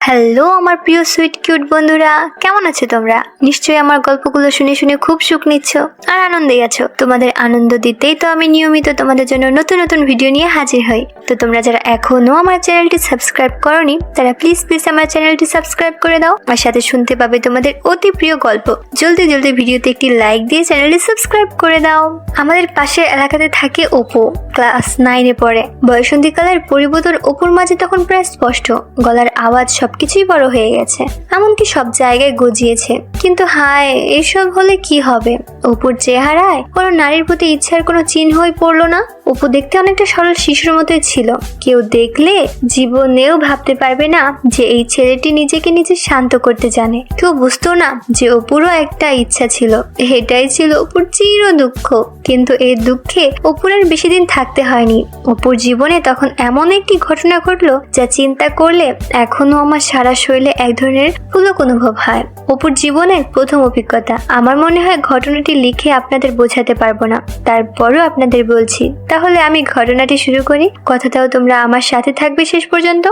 Hello আমার প্রিয় sweet cute বন্ধুরা, কেমন আছো তোমরা? নিশ্চয়ই আমার গল্পগুলো শুনে শুনে খুব সুখ নিচ্ছ আর আনন্দে আছো। তোমাদের আনন্দ দিতেই তো আমি নিয়মিত তোমাদের জন্য নতুন নতুন ভিডিও নিয়ে হাজির হই। তো তোমরা যারা এখনো আমার চ্যানেলটি সাবস্ক্রাইব করোনি তারা প্লিজ আমার চ্যানেলটি সাবস্ক্রাইব করে দাও, আর সাথে শুনতে পাবে তোমাদের অতি প্রিয় গল্প। জলদি জলদি ভিডিওতে একটি লাইক দিয়ে চ্যানেলটি সাবস্ক্রাইব করে দাও। আমাদের পাশের এলাকাতে থাকে অপু, ক্লাস 9-এ পড়ে। বয়সন্ধিকালের পরিবর্তন অপুর মাঝে তখন প্রায় স্পষ্ট। গলার আওয়াজ সবকিছুই বড় হয়ে গেছে, এমনকি সব জায়গায় গজিয়েছে। কিন্তু হায়, এসব হলে কি হবে? অপুর চেহারায় কোনো নারীর প্রতি ইচ্ছার কোনো চিহ্নই পড়লো না। অপু দেখতে অনেকটা সরল শিশুর মতোই ছিল। কেউ দেখলে জীবনেও ভাবতে পারবে না যে এই ছেলেটি নিজেকে নিজে শান্ত করতে জানে। কেউ বুঝতো না যে অপুরও একটা ইচ্ছা ছিল। এটাই ছিল অপুর চির দুঃখ। কিন্তু এই দুঃখে অপুর আর বেশি দিন থাকতে হয়নি। অপুর জীবনে তখন এমন একটি ঘটনা ঘটলো যা চিন্তা করলে এখনো আমার সারা শরীরে এক ধরনের পুলক অনুভব হয়। অপুর জীবনের প্রথম অভিজ্ঞতা। আমার মনে হয় ঘটনাটি লিখে আপনাদের বোঝাতে পারবো না, তারপরও আপনাদের বলছি। তাহলে আমি ঘটনাটি শুরু করি, কথাটাও তোমরা আমার সাথে থাকবে শেষ পর্যন্ত।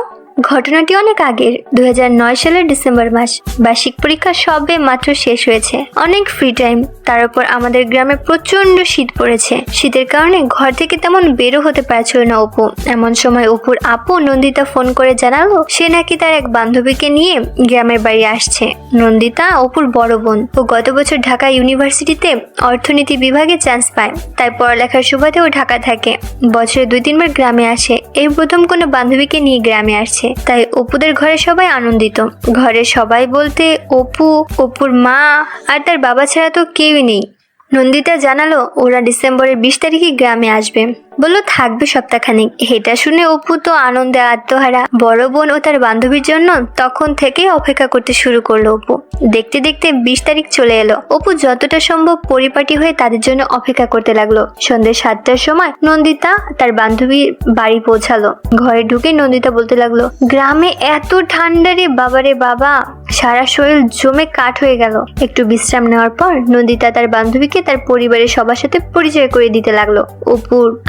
ঘটনাটি অনেক আগের, 2009 সালের ডিসেম্বর মাস। বার্ষিক পরীক্ষা সবে মাত্র শেষ হয়েছে, অনেক ফ্রি টাইম। তার উপর আমাদের গ্রামে প্রচন্ড শীত পড়েছে। শীতের কারণে ঘর থেকে তেমন বেরো হতে পারছিল না অপু। এমন সময় অপুর আপু নন্দিতা ফোন করে জানালো সে নাকি তার এক বান্ধবীকে নিয়ে গ্রামের বাড়ি আসছে। নন্দিতা অপুর বড় বোন। ও গত বছর ঢাকা ইউনিভার্সিটিতে অর্থনীতি বিভাগে চান্স পায়, তাই পড়ালেখার সুবাদে ও ঢাকা থাকে। বছরে 2-3 বার গ্রামে আসে। এই প্রথম কোনো বান্ধবীকে নিয়ে গ্রামে আসছে, তাই অপুদের ঘরে সবাই আনন্দিত। ঘরে সবাই বলতে অপু, অপুর মা আর তার বাবা ছাড়া তো কেউই নেই। নন্দিতা জানালো ওরা ডিসেম্বরের 20 তারিখে গ্রামে আসবে, বললো থাকবে সপ্তাহখানেক। এটা শুনে অপু তো আনন্দে আত্মহারা। বড় বোন ও তার বান্ধবীর জন্য তখন থেকে অপেক্ষা করতে শুরু করলো অপু। দেখতে দেখতে 20 তারিখ চলে এলো। অপু যতটা সম্ভব পরিপাটি হয়ে তাদের জন্য অপেক্ষা করতে লাগলো। সন্ধ্যে 7টার সময় নন্দিতা তার বান্ধবীর বাড়ি পৌঁছালো। ঘরে ঢুকে নন্দিতা বলতে লাগলো, গ্রামে এত ঠান্ডা রে বাবারে বাবা, সারা শরীর জমে কাঠ হয়ে গেল। একটু বিশ্রাম নেওয়ার পর নন্দিতা তার বান্ধবীকে তার পরিবারের সবার সাথে পরিচয় করে দিতে লাগলো।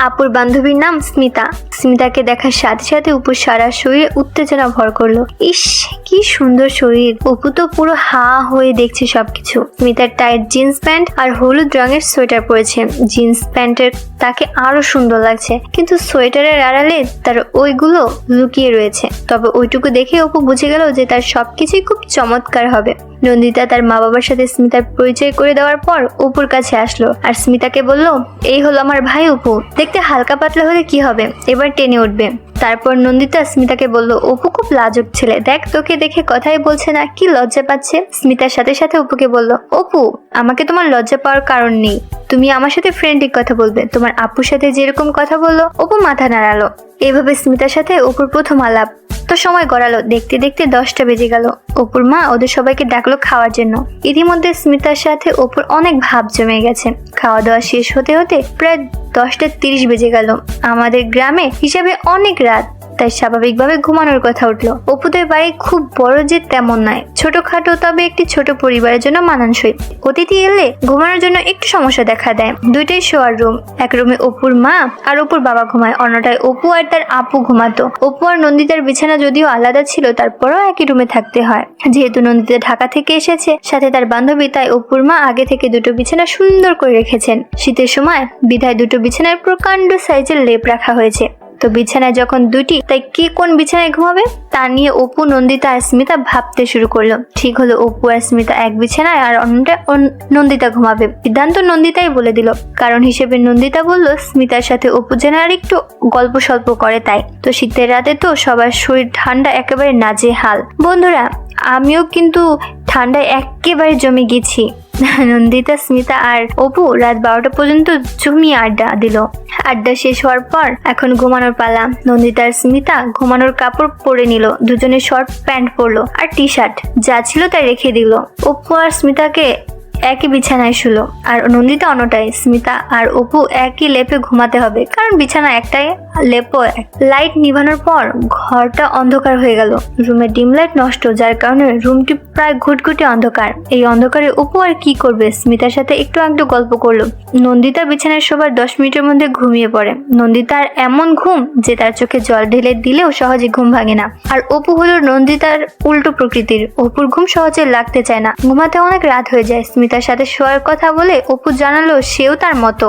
আপুর বান্ধবীর নাম স্মিতা। স্মিতাকে দেখার সাথে সাথে অপুর সারা শরীরে উত্তেজনা ভর করলো। ইস, কি সুন্দর শরীর! অপু তো পুরো হা হয়ে দেখছে সবকিছু। স্মিতার টাইট জিন্স প্যান্ট আর হলুদ রঙের সোয়েটার পরেছে। জিন্স প্যান্টের তাকে আরো সুন্দর লাগছে, কিন্তু সোয়েটারের আড়ালে তার ওইগুলো লুকিয়ে রয়েছে। তবে ওইটুকু দেখে অপু বুঝে গেল যে তার সবকিছুই খুব চমৎকার হবে। নন্দিতা তার মা বাবার সাথে স্মিতার পরিচয় করে দেওয়ার পর অপুর কাছে আসলো আর স্মিতাকে বলল, এই হলো আমার ভাই অপু। দেখতে হালকা পাতলা হলে কি হবে, এবার টেনে উঠবে। তারপর নন্দিতা স্মিতাকে বলল, অপু খুব লাজুক ছেলে, দেখ তোকে দেখে কথাই বলছে না, কি লজ্জা পাচ্ছে। স্মিতার সাথে সাথে অপুকে বলল, অপু আমাকে তোমার লজ্জা পাওয়ার কারণ নেই, তুমি আমার সাথে ফ্রেন্ডলি কথা বলবে। তোমার আপুর সাথে যেরকম কথা বললো। অপু মাথা নাড়ালো। এভাবে স্মিতার সাথে অপুর প্রথম আলাপ। তো সময় গড়ালো, দেখতে দেখতে 10টা বেজে গেল। অপুর মা ওদের সবাইকে ডাকলো খাওয়ার জন্য। ইতিমধ্যে স্মিতার সাথে অপুর অনেক ভাব জমে গেছে। খাওয়া দাওয়া শেষ হতে হতে প্রায় 10টা 30 বেজে গেল। আমাদের গ্রামে হিসাবে অনেক রাত, তাই স্বাভাবিকভাবে ঘুমানোর কথা উঠলো। অপুদের বাড়ি খুব বড় যে তেমন নয়, ছোটখাটো, তবে একটি ছোট পরিবারের জন্য মানানসই। অতিথি এলে ঘুমানোর জন্য একটু সমস্যা দেখা দেয়। 2টাই শোয়ার রুম। এক রুমে অপুর মা আর অপুর বাবা ঘুমায়, অন্যটায় অপু আর তার আপু ঘুমাতো। অপু আর নন্দিতার বিছানা যদিও আলাদা ছিল, তারপরেও একই রুমে থাকতে হয়। যেহেতু নন্দিতা ঢাকা থেকে এসেছে সাথে তার বান্ধবী, তাই অপুর মা আগে থেকে 2টো বিছানা সুন্দর করে রেখেছেন। শীতের সময় বিধায় 2টো বিছানার প্রকাণ্ড সাইজের লেপ রাখা হয়েছে। তো বিছানায় যখন 2টি, তাই কে কোন বিছানায় ঘুমাবে তা নিয়ে অপু, নন্দিতা আর স্মিতা ভাবতে শুরু করলো। ঠিক হলো, অপু আর স্মিতা এক বিছানায় আর অন্যটা নন্দিতা ঘুমাবে। সিদ্ধান্ত নন্দিতাই বলে দিল, কারণ হিসেবে নন্দিতা বলল স্মিতার সাথে অপু যেন আর একটু গল্প সল্প করে। তাই তো শীতের রাতে তো সবার শরীর ঠান্ডা একেবারে নাজেহাল। বন্ধুরা, আমিও কিন্তু ঠান্ডায় একেবারে জমে গেছি। নন্দিতা, স্মিতা আর অপু রাত 12টা পর্যন্ত জমিয়ে আড্ডা দিল। আড্ডা শেষ হওয়ার পর এখন ঘুমানোর পালা। নন্দিতা আর স্মিতা ঘুমানোর কাপড় পরে নিল। দুজনে শর্ট প্যান্ট পরলো আর টি-শার্ট যা ছিল তাই রেখে দিল। অপু আর স্মিতাকে একই বিছানায় শুলো আর নন্দিতা অন্যটায়। স্মিতা আর অপু একই লেপে ঘুমাতে হবে, কারণ বিছানা একটাই লেপো। লাইট নিভানোর পর ঘরটা অন্ধকার হয়ে গেল। রুমের ডিম লাইট নষ্ট, যার কারণে রুমটি প্রায় ঘুটঘুটে অন্ধকার। এই অন্ধকারে অপু আর কি করবে? স্মিতার সাথে একটু গল্প করলো। নন্দিতা বিছানায় শোবার 10 মিনিটের মধ্যে ঘুমিয়ে পড়ে। নন্দিতার এমন ঘুম যে তার চোখে জল ঢেলে দিলেও সহজে ঘুম ভাঙে না। আর অপু হলো নন্দিতার উল্টো প্রকৃতির। অপুর ঘুম সহজে লাগতে চায় না, ঘুমাতে অনেক রাত হয়ে যায়। স্মিতার সাথে শোয়ার কথা বলে অপু জানালো সেও তার মতো।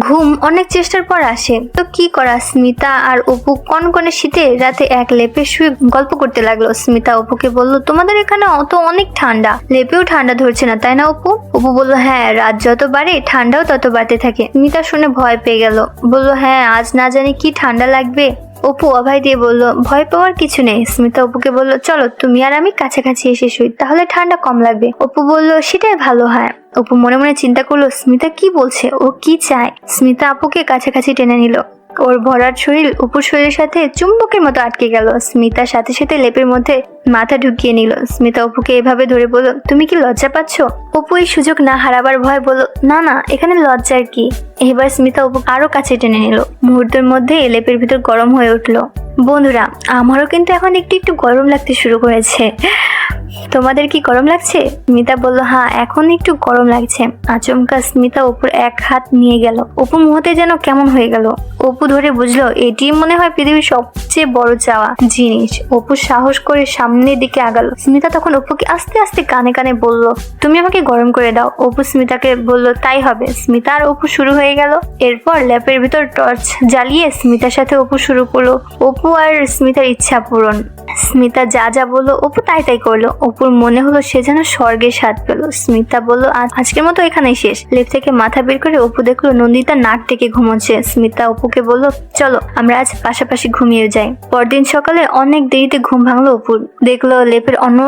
ঘুম অনেক চেষ্টার পর আসে, তো কি করা? স্মিতা আর অপু কনকনে শীতে রাতে এক লেপে শুয়ে গল্প করতে লাগলো। স্মিতা অপুকে বলল, তোমাদের এখানে তো অনেক ঠান্ডা, লেপেও ঠান্ডা ধরছে না তাই না অপু? অপু বলল, হ্যাঁ, রাত যত বাড়ে ঠান্ডাও তত বাড়তে থাকে। স্মিতা শুনে ভয় পেয়ে গেল, বলল, হ্যাঁ, আজ না জানি কি ঠান্ডা লাগবে। অপু অভয় দিয়ে বলল, ভয় পাওয়ার কিছু নেই। স্মিতা অপুকে বলল, চলো তুমি আর আমি কাছাকাছি এসে শুই, তাহলে ঠান্ডা কম লাগবে। অপু বলল, সেটাই ভালো হয়। অপু মনে মনে চিন্তা করলো, স্মিতা কি বলছে, ও কি চায়? স্মিতা আপুকে কাছাকাছি টেনে নিল। ওর ভরাট শরীর অপুর শরীরের সাথে চুম্বকের মতো আটকে গেল। স্মিতার সাথে সাথে লেপের মধ্যে মাথা ঢুকিয়ে নিল। স্মিতা অপুকে এভাবে ধরে বলল, তুমি কি লজ্জা পাচ্ছ? অপু এই সুযোগ না হারাবার ভয় বলল, না না, এখানে লজ্জার কি? এবার স্মিতা অপু আরো কাছে টেনে নিল। মুহূর্তের মধ্যে লেপের ভিতর গরম হয়ে উঠলো। বন্ধুরা, আমারও কিন্তু এখন একটু গরম লাগতে শুরু করেছে। তোমাদের কি গরম লাগছে? স্মিতা বলল, হ্যাঁ, এখন একটু গরম লাগছে। আচমকা স্মিতা অপুর এক হাত নিয়ে গেল। অপু মুহূর্তে যেন কেমন হয়ে গেল। অপু ধরে বুঝলো এটি মনে হয় পৃথিবীর সবচেয়ে বড় চাওয়া জিনিস। অপু সাহস করে সামনের দিকে আগালো। স্মিতা তখন অপুকে আস্তে আস্তে কানে কানে বলল, তুমি আমাকে গরম করে দাও। অপু স্মিতাকে বলল, তাই হবে। স্মিতা আর অপু শুরু হয়ে গেল। এরপর ল্যাপের ভিতর টর্চ জ্বালিয়ে স্মিতার সাথে অপু শুরু করলো অপু আর স্মিতার ইচ্ছা পূরণ। স্মিতা যা যা বললো অপু তাই তাই করলো। অপুর মনে হলো সে যেন স্বর্গের স্বাদ পেল। স্মিতা বলল, আজকের মতো এখানেই শেষ। লেপ থেকে মাথা বের করে অপু দেখলো নন্দিতা নাক টেকে ঘুমোচ্ছে। স্মিতা অপুকে বলল, চলো আমরা আজ পাশাপাশি ঘুমিয়ে যাই। পরদিন সকালে অনেক দেরিতে ঘুম ভাঙলো অপুর। দেখলো লেপের অন্য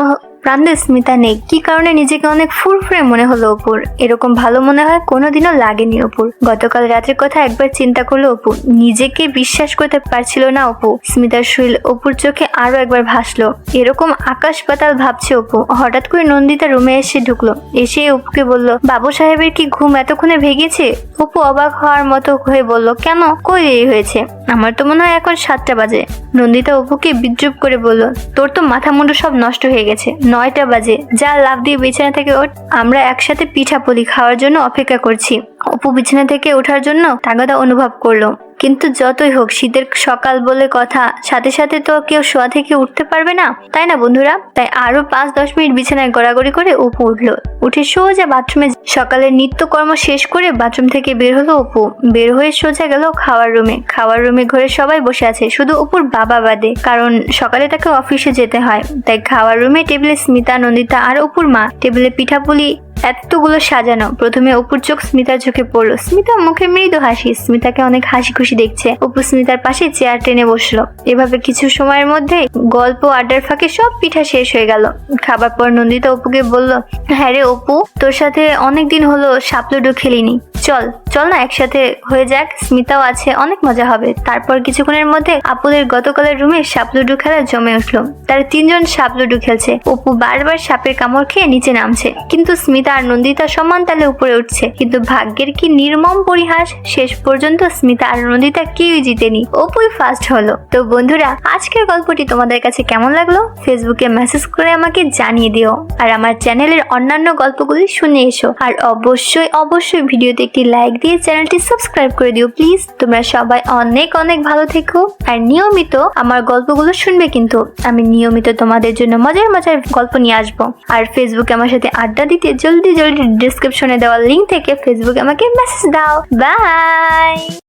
প্রান্তে স্মিতা নেই। কি কারণে নিজেকে অনেক ফুরফুরে মনে হলো অপুর। এরকম ভালো মনে হয় কোনোদিনও লাগেনি অপুর। গতকাল রাতের কথা একবার চিন্তা করলো অপু। নিজেকে বিশ্বাস করতে পারছিল না অপু। স্মিতার শরীর অপুর চোখে আরো একবার ভাসলো। এরকম আকাশ পাতাল ভাবছে অপু। হঠাৎ করে নন্দিতা রুমে এসে ঢুকলো। এসে অপুকে বলল, বাবু সাহেবের কি ঘুম এতক্ষণে ভেঙেছে? অপু অবাক হওয়ার মতো হয়ে বলল, কেন, কই দেরি হয়েছে? আমার তো মনে হয় এখন 7টা বাজে। নন্দিতা অপুকে বিদ্রুপ করে বলল, তোর তো মাথা মুন্ডু সব নষ্ট হয়ে গেছে। 9টা বাজে, যা লাফ দিয়ে বিছানা থেকে ওঠ। আমরা একসাথে পিঠাপুলি খাওয়ার জন্য অপেক্ষা করছি। অপু বিছানা থেকে ওঠার জন্য তাগাদা অনুভব করলো। কিন্তু যতই হোক শীতের সকাল বলে কথা, সাথে সাথে তো কেউ শোয়া থেকে উঠতে পারবে না, তাই না বন্ধুরা? তাই আরো 5-10 মিনিট বিছানায় গড়াগড়ি করে অপু উঠলো। উঠে সোজা বাথরুমে সকালের নিত্যকর্ম শেষ করে বাথরুম থেকে বের হলো অপু। বের হয়ে সোজা গেল খাওয়ার রুমে। খাওয়ার রুমে ঘরে সবাই বসে আছে, শুধু অপুর বাবা বাদে, কারণ সকালে তাকে অফিসে যেতে হয়। তাই খাওয়ার রুমে টেবিলে স্মিতা, নন্দিতা আর অপুর মা। টেবিলে পিঠাপুলি এতগুলো সাজানো। প্রথমে অপুর চোখ স্মিতার চোখে পড়লো। স্মিতা মুখে মৃদু হাসি। স্মিতাকে অনেক হাসি খুশি দেখছে। অপু স্মিতার পাশে চেয়ার টেনে বসলো। এভাবে কিছু সময়ের মধ্যে গল্প আড্ডার ফাঁকে সব পিঠা শেষ হয়ে গেল। খাবার পর নন্দিতা অপুকে বলল, হ্যাঁ রে অপু, তোর সাথে অনেকদিন হলো সাপ লুডো খেলিনি। চল চল না একসাথে হয়ে যাক, স্মিতাও আছে, অনেক মজা হবে। তারপর কিছুক্ষণের মধ্যে আপুদের গতকালের রুমে সাপ লুডো খেলা জমে উঠলো। তারা 3 জন সাপ লুডো খেলছে। অপু বারবার সাপের কামড় খেয়ে নিচে নামছে, কিন্তু স্মিতা আর নন্দিতা সমান তালে উপরে উঠছে। কিন্তু ভাগ্যের কি নির্মম পরিহাস, শেষ পর্যন্ত স্মিতা আর নন্দিতা কেউই জিতেনি, অপুই ফার্স্ট হলো। তো বন্ধুরা, আজকের গল্পটি তোমাদের কাছে কেমন লাগলো ফেসবুকে মেসেজ করে আমাকে জানিয়ে দিও। আর আমার চ্যানেলের অন্যান্য গল্পগুলি শুনে এসো। আর অবশ্যই অবশ্যই ভিডিওতে একটি লাইক দিয়ে চ্যানেলটি সাবস্ক্রাইব করে দিও প্লিজ। তোমরা সবাই অনেক অনেক ভালো থেকো আর নিয়মিত আমার গল্পগুলো শুনবে। কিন্তু আমি নিয়মিত তোমাদের জন্য মজার মজার গল্প নিয়ে আসবো। আর ফেসবুকে আমার সাথে আড্ডা দিতে জলদি জলদি ডেসক্রিপশনে দেওয়া লিংক থেকে ফেসবুকে আমাকে মেসেজ দাও। বাই।